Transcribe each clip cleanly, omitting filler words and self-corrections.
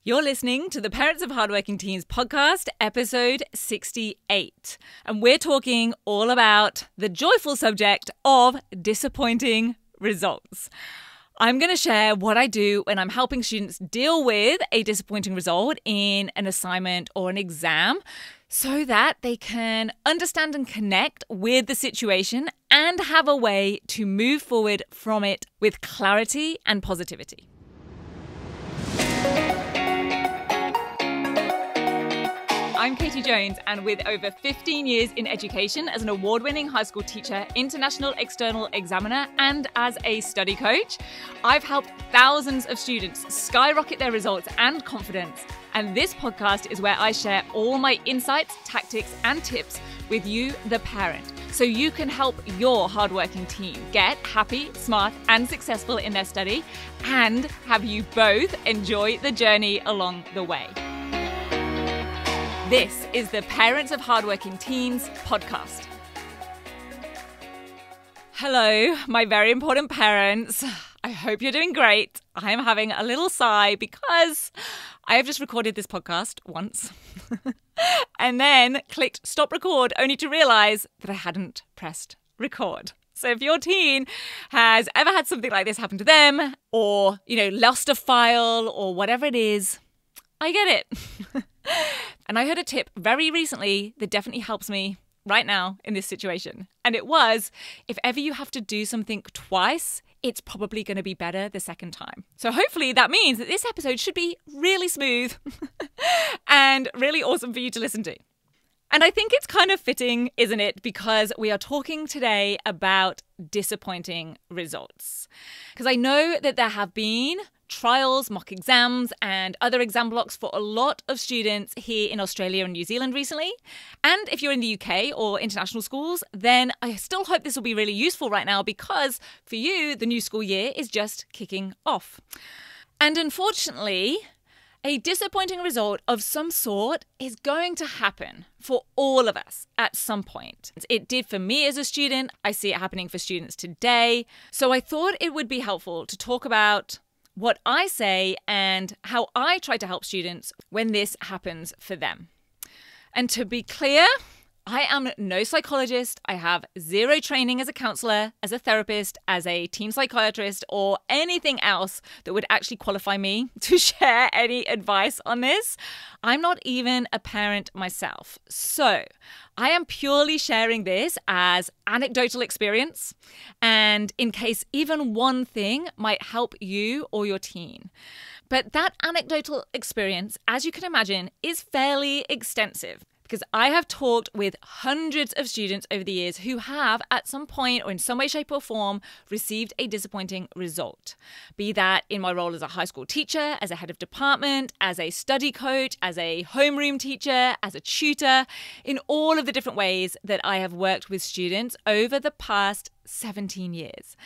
You're listening to the Parents of Hardworking Teens podcast, episode 68. And we're talking all about the joyful subject of disappointing results. I'm going to share what I do when I'm helping students deal with a disappointing result in an assignment or an exam so that they can understand and connect with the situation and have a way to move forward from it with clarity and positivity. I'm Katie Jones, and with over 15 years in education as an award-winning high school teacher, international external examiner, and as a study coach, I've helped thousands of students skyrocket their results and confidence. And this podcast is where I share all my insights, tactics, and tips with you, the parent, so you can help your hardworking teen get happy, smart, and successful in their study, and have you both enjoy the journey along the way. This is the Parents of Hardworking Teens podcast. Hello, my very important parents. I hope you're doing great. I'm having a little sigh because I have just recorded this podcast once and then clicked stop record only to realize that I hadn't pressed record. So if your teen has ever had something like this happen to them or, lost a file or whatever it is, I get it. And I heard a tip very recently that definitely helps me right now in this situation. And it was, if ever you have to do something twice, it's probably going to be better the second time. So hopefully that means that this episode should be really smooth and really awesome for you to listen to. And I think it's kind of fitting, isn't it? Because we are talking today about disappointing results. Because I know that there have been trials, mock exams, and other exam blocks for a lot of students here in Australia and New Zealand recently. And if you're in the UK or international schools, then I still hope this will be really useful right now because for you, the new school year is just kicking off. And unfortunately, a disappointing result of some sort is going to happen for all of us at some point. It did for me as a student. I see it happening for students today. So I thought it would be helpful to talk about what I say and how I try to help students when this happens for them. And to be clear, I am no psychologist. I have zero training as a counselor, as a therapist, as a teen psychiatrist, or anything else that would actually qualify me to share any advice on this. I'm not even a parent myself. So I am purely sharing this as anecdotal experience and in case even one thing might help you or your teen. But that anecdotal experience, as you can imagine, is fairly extensive. Because I have talked with hundreds of students over the years who have, at some point or in some way, shape or form, received a disappointing result. Be that in my role as a high school teacher, as a head of department, as a study coach, as a homeroom teacher, as a tutor, in all of the different ways that I have worked with students over the past 17 years.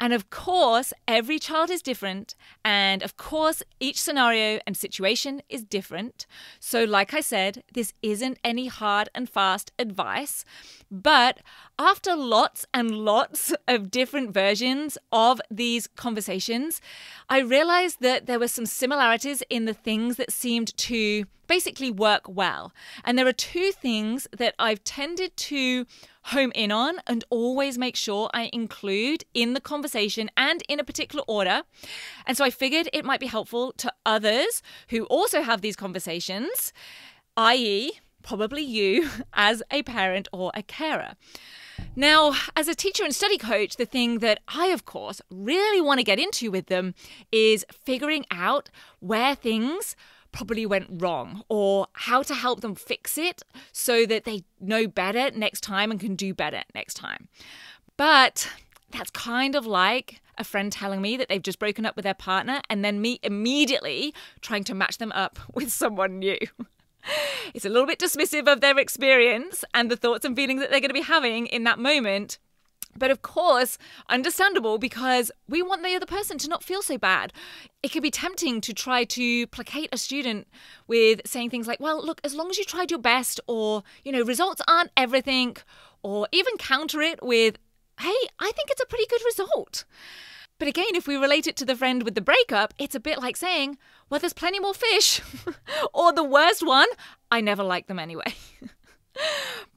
And of course, every child is different. And of course, each scenario and situation is different. So like I said, this isn't any hard and fast advice. But after lots and lots of different versions of these conversations, I realized that there were some similarities in the things that seemed to basically work well. And there are two things that I've tended to home in on and always make sure I include in the conversation and in a particular order. And so I figured it might be helpful to others who also have these conversations, i.e., probably you as a parent or a carer. Now, as a teacher and study coach, the thing that I, of course, really want to get into with them is figuring out where things probably went wrong or how to help them fix it so that they know better next time and can do better next time. But that's kind of like a friend telling me that they've just broken up with their partner and then me immediately trying to match them up with someone new. It's a little bit dismissive of their experience and the thoughts and feelings that they're going to be having in that moment. But of course, understandable because we want the other person to not feel so bad. It can be tempting to try to placate a student with saying things like, well, look, as long as you tried your best or, results aren't everything, or even counter it with, hey, I think it's a pretty good result. But again, if we relate it to the friend with the breakup, it's a bit like saying, well, there's plenty more fish. Or the worst one, I never liked them anyway.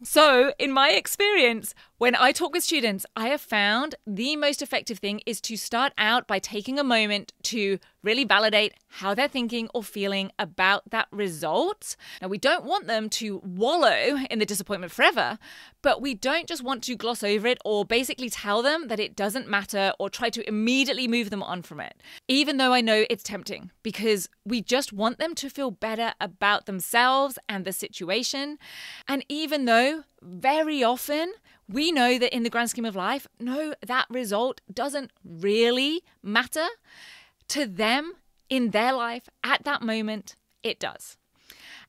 So, in my experience, when I talk with students, I have found the most effective thing is to start out by taking a moment to really validate how they're thinking or feeling about that result. Now, we don't want them to wallow in the disappointment forever, but we don't just want to gloss over it or basically tell them that it doesn't matter or try to immediately move them on from it, even though I know it's tempting, because we just want them to feel better about themselves and the situation. And even though very often we know that in the grand scheme of life, no, that result doesn't really matter, to them in their life at that moment, it does.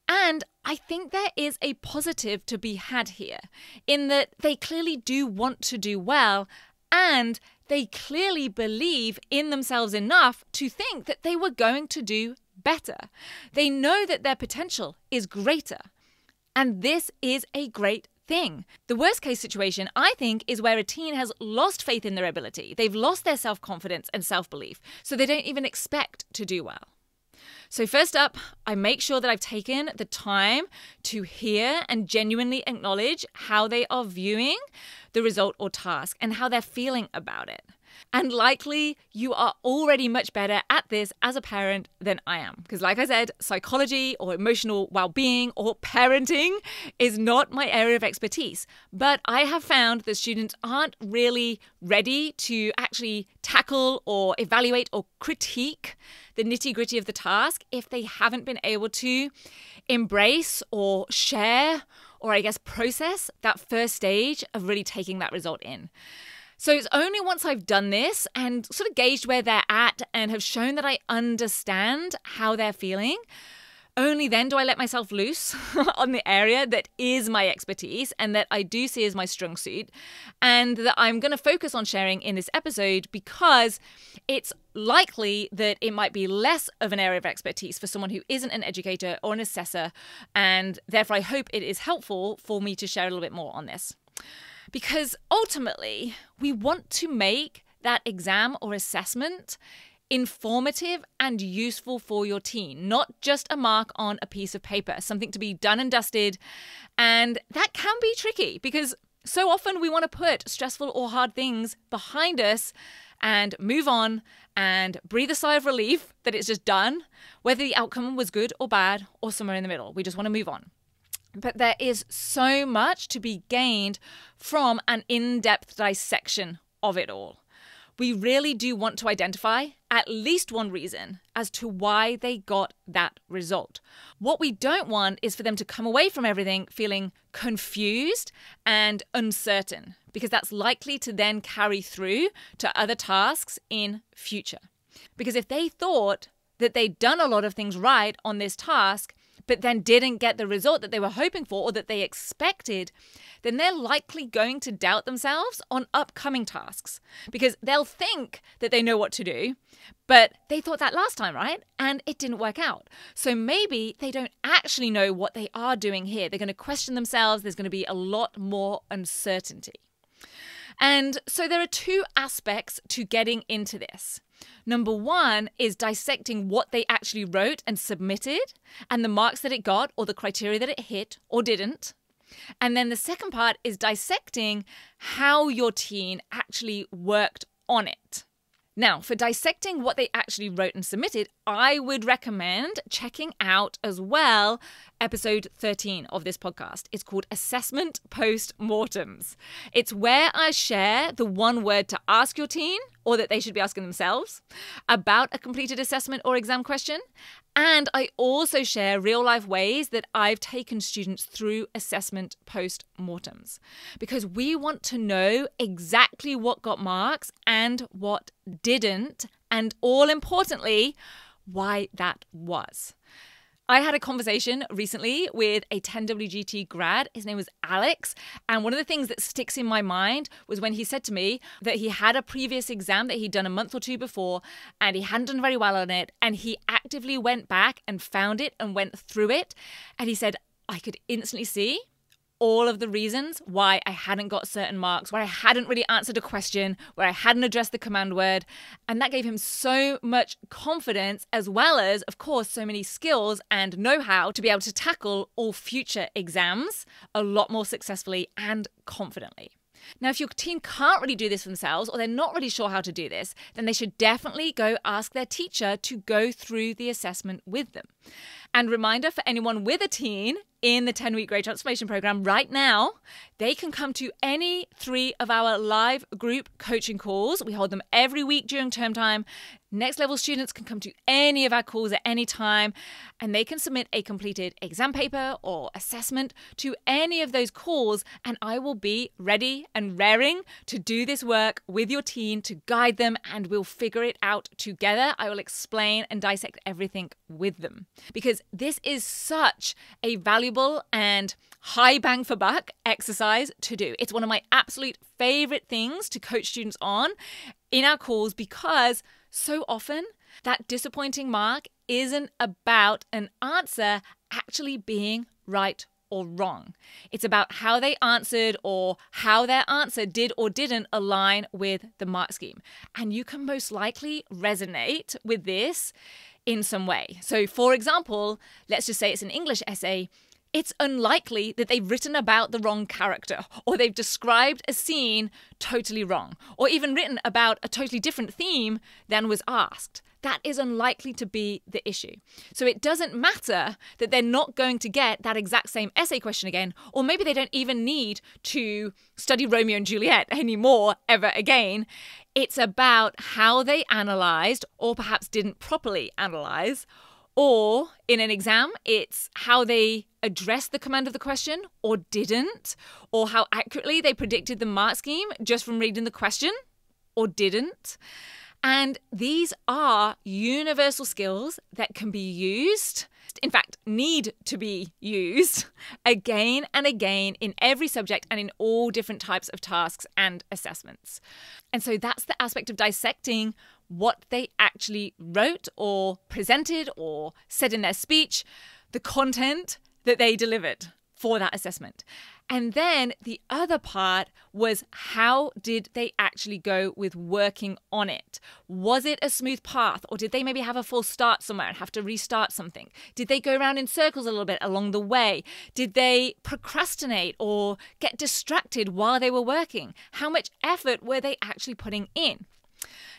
And I think there is a positive to be had here in that they clearly do want to do well, and they clearly believe in themselves enough to think that they were going to do better. They know that their potential is greater. And this is a great thing. The worst case situation, I think, is where a teen has lost faith in their ability. They've lost their self-confidence and self-belief, so they don't even expect to do well. So first up, I make sure that I've taken the time to hear and genuinely acknowledge how they are viewing the result or task and how they're feeling about it. And likely you are already much better at this as a parent than I am. Because like I said, psychology or emotional well-being or parenting is not my area of expertise. But I have found that students aren't really ready to actually tackle or evaluate or critique the nitty-gritty of the task if they haven't been able to embrace or share or I guess process that first stage of really taking that result in. So it's only once I've done this and sort of gauged where they're at and have shown that I understand how they're feeling, only then do I let myself loose on the area that is my expertise and that I do see as my strong suit, and that I'm going to focus on sharing in this episode because it's likely that it might be less of an area of expertise for someone who isn't an educator or an assessor, and therefore I hope it is helpful for me to share a little bit more on this. Because ultimately, we want to make that exam or assessment informative and useful for your teen, not just a mark on a piece of paper, something to be done and dusted. And that can be tricky because so often we want to put stressful or hard things behind us and move on and breathe a sigh of relief that it's just done, whether the outcome was good or bad or somewhere in the middle. We just want to move on. But there is so much to be gained from an in-depth dissection of it all. We really do want to identify at least one reason as to why they got that result. What we don't want is for them to come away from everything feeling confused and uncertain, because that's likely to then carry through to other tasks in future. Because if they thought that they'd done a lot of things right on this task, but then didn't get the result that they were hoping for or that they expected, then they're likely going to doubt themselves on upcoming tasks because they'll think that they know what to do, but they thought that last time, right? And it didn't work out. So maybe they don't actually know what they are doing here. They're going to question themselves. There's going to be a lot more uncertainty. And so there are two aspects to getting into this. Number one is dissecting what they actually wrote and submitted and the marks that it got or the criteria that it hit or didn't. And then the second part is dissecting how your teen actually worked on it. Now, for dissecting what they actually wrote and submitted, I would recommend checking out as well episode 13 of this podcast. It's called Assessment Post-Mortems. It's where I share the one word to ask your teen, or that they should be asking themselves, about a completed assessment or exam question. And I also share real-life ways that I've taken students through assessment post-mortems, because we want to know exactly what got marks and what didn't, and all importantly, why that was. I had a conversation recently with a 10WGT grad. His name was Alex. And one of the things that sticks in my mind was when he said to me that he had a previous exam that he'd done a month or two before and he hadn't done very well on it. And he actively went back and found it and went through it. And he said, I could instantly see all of the reasons why I hadn't got certain marks, where I hadn't really answered a question, where I hadn't addressed the command word. And that gave him so much confidence, as well as, of course, so many skills and know-how to be able to tackle all future exams a lot more successfully and confidently. Now, if your teen can't really do this themselves, or they're not really sure how to do this, then they should definitely go ask their teacher to go through the assessment with them. And reminder for anyone with a teen in the 10-week Grade Transformation Program right now, they can come to any 3 of our live group coaching calls. We hold them every week during term time. Next level students can come to any of our calls at any time, and they can submit a completed exam paper or assessment to any of those calls, and I will be ready and raring to do this work with your teen to guide them, and we'll figure it out together. I will explain and dissect everything with them, because this is such a valuable and high bang for buck exercise to do. It's one of my absolute favorite things to coach students on in our calls, because so often that disappointing mark isn't about an answer actually being right or wrong. It's about how they answered, or how their answer did or didn't align with the mark scheme. And you can most likely resonate with this in some way. So for example, let's just say it's an English essay. It's unlikely that they've written about the wrong character, or they've described a scene totally wrong, or even written about a totally different theme than was asked. That is unlikely to be the issue. So it doesn't matter that they're not going to get that exact same essay question again, or maybe they don't even need to study Romeo and Juliet anymore ever again. It's about how they analysed, or perhaps didn't properly analyse, or in an exam, it's how they addressed the command of the question or didn't, or how accurately they predicted the mark scheme just from reading the question or didn't. And these are universal skills that can be used, in fact, need to be used again and again in every subject and in all different types of tasks and assessments. And so that's the aspect of dissecting what they actually wrote or presented or said in their speech, the content that they delivered for that assessment. And then the other part was, how did they actually go with working on it? Was it a smooth path, or did they maybe have a false start somewhere and have to restart something? Did they go around in circles a little bit along the way? Did they procrastinate or get distracted while they were working? How much effort were they actually putting in?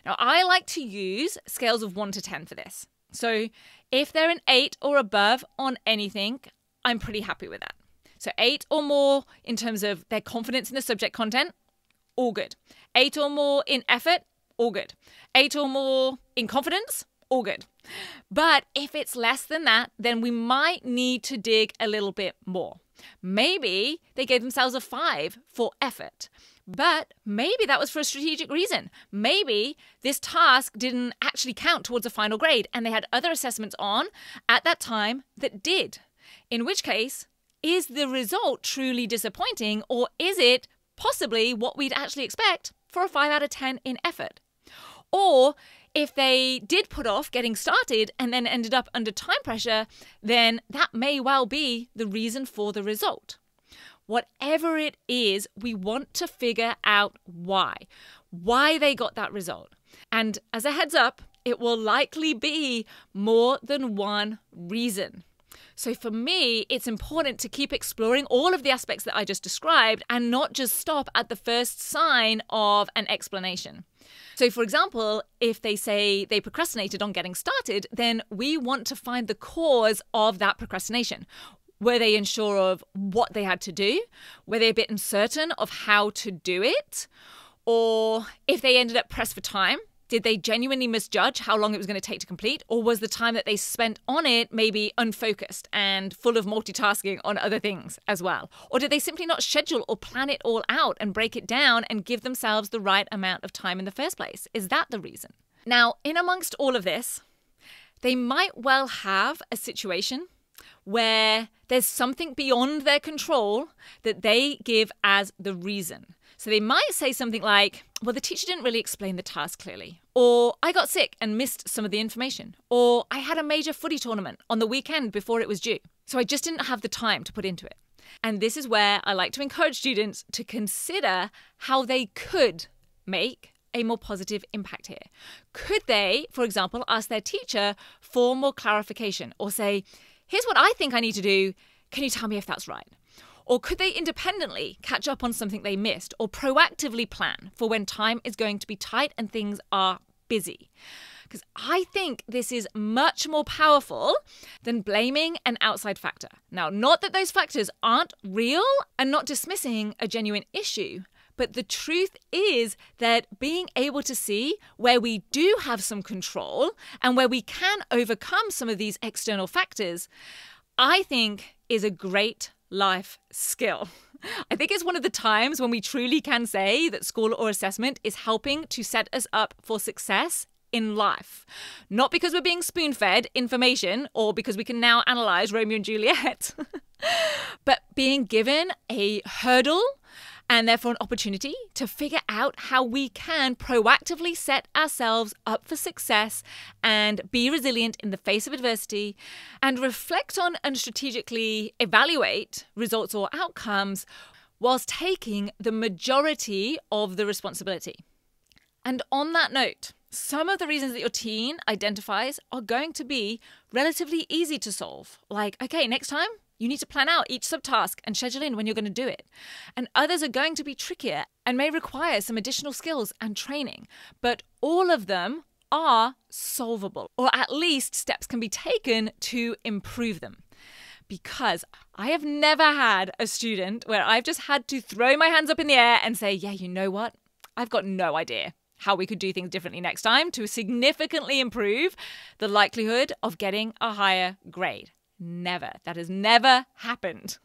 Now, I like to use scales of 1 to 10 for this. So if they're an 8 or above on anything, I'm pretty happy with that. So 8 or more in terms of their confidence in the subject content, all good. 8 or more in effort, all good. 8 or more in confidence, all good. But if it's less than that, then we might need to dig a little bit more. Maybe they gave themselves a 5 for effort. But maybe that was for a strategic reason. Maybe this task didn't actually count towards a final grade, and they had other assessments on at that time that did. In which case, is the result truly disappointing, or is it possibly what we'd actually expect for a 5 out of 10 in effort? Or if they did put off getting started and then ended up under time pressure, then that may well be the reason for the result. Whatever it is, we want to figure out why they got that result. And as a heads up, it will likely be more than one reason. So for me, it's important to keep exploring all of the aspects that I just described and not just stop at the first sign of an explanation. So for example, if they say they procrastinated on getting started, then we want to find the cause of that procrastination. Were they unsure of what they had to do? Were they a bit uncertain of how to do it? Or if they ended up pressed for time, did they genuinely misjudge how long it was going to take to complete? Or was the time that they spent on it maybe unfocused and full of multitasking on other things as well? Or did they simply not schedule or plan it all out and break it down and give themselves the right amount of time in the first place? Is that the reason? Now, in amongst all of this, they might well have a situation where there's something beyond their control that they give as the reason. So they might say something like, well, the teacher didn't really explain the task clearly. Or I got sick and missed some of the information. Or I had a major footy tournament on the weekend before it was due. So I just didn't have the time to put into it. And this is where I like to encourage students to consider how they could make a more positive impact here. Could they, for example, ask their teacher for more clarification or say, here's what I think I need to do. Can you tell me if that's right? Or could they independently catch up on something they missed or proactively plan for when time is going to be tight and things are busy? Because I think this is much more powerful than blaming an outside factor. Now, not that those factors aren't real and not dismissing a genuine issue, but the truth is that being able to see where we do have some control and where we can overcome some of these external factors, I think is a great life skill. I think it's one of the times when we truly can say that school or assessment is helping to set us up for success in life. Not because we're being spoon-fed information or because we can now analyze Romeo and Juliet, but being given a hurdle and therefore an opportunity to figure out how we can proactively set ourselves up for success and be resilient in the face of adversity and reflect on and strategically evaluate results or outcomes whilst taking the majority of the responsibility. And on that note, some of the reasons that your teen identifies are going to be relatively easy to solve. Like, okay, next time, you need to plan out each subtask and schedule in when you're going to do it. And others are going to be trickier and may require some additional skills and training. But all of them are solvable, or at least steps can be taken to improve them. Because I have never had a student where I've just had to throw my hands up in the air and say, yeah, you know what? I've got no idea how we could do things differently next time to significantly improve the likelihood of getting a higher grade. Never. That has never happened.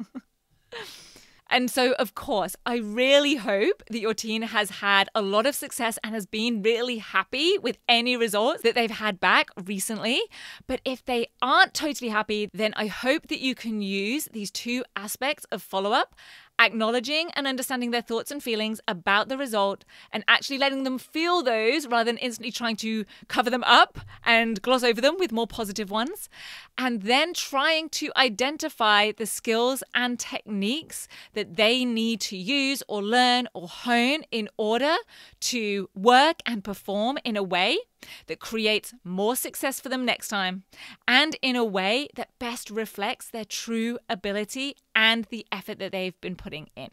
And so, of course, I really hope that your teen has had a lot of success and has been really happy with any results that they've had back recently. But if they aren't totally happy, then I hope that you can use these two aspects of follow-up, acknowledging and understanding their thoughts and feelings about the result and actually letting them feel those rather than instantly trying to cover them up and gloss over them with more positive ones. And then trying to identify the skills and techniques that they need to use or learn or hone in order to work and perform in a way that creates more success for them next time and in a way that best reflects their true ability and the effort that they've been putting in.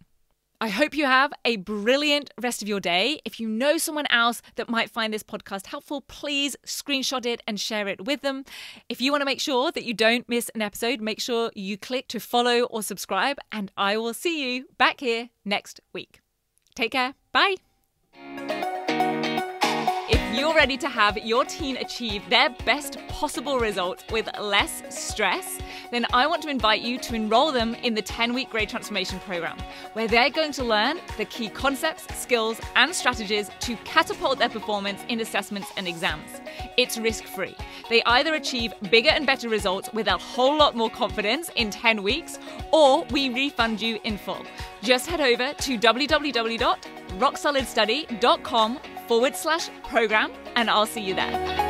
I hope you have a brilliant rest of your day. If you know someone else that might find this podcast helpful, please screenshot it and share it with them. If you want to make sure that you don't miss an episode, make sure you click to follow or subscribe, and I will see you back here next week. Take care. Bye. If you're ready to have your teen achieve their best possible results with less stress, then I want to invite you to enroll them in the 10-week grade transformation program, where they're going to learn the key concepts, skills, and strategies to catapult their performance in assessments and exams. It's risk-free. They either achieve bigger and better results with a whole lot more confidence in 10 weeks, or we refund you in full. Just head over to www.rocksolidstudy.com/program, and I'll see you there.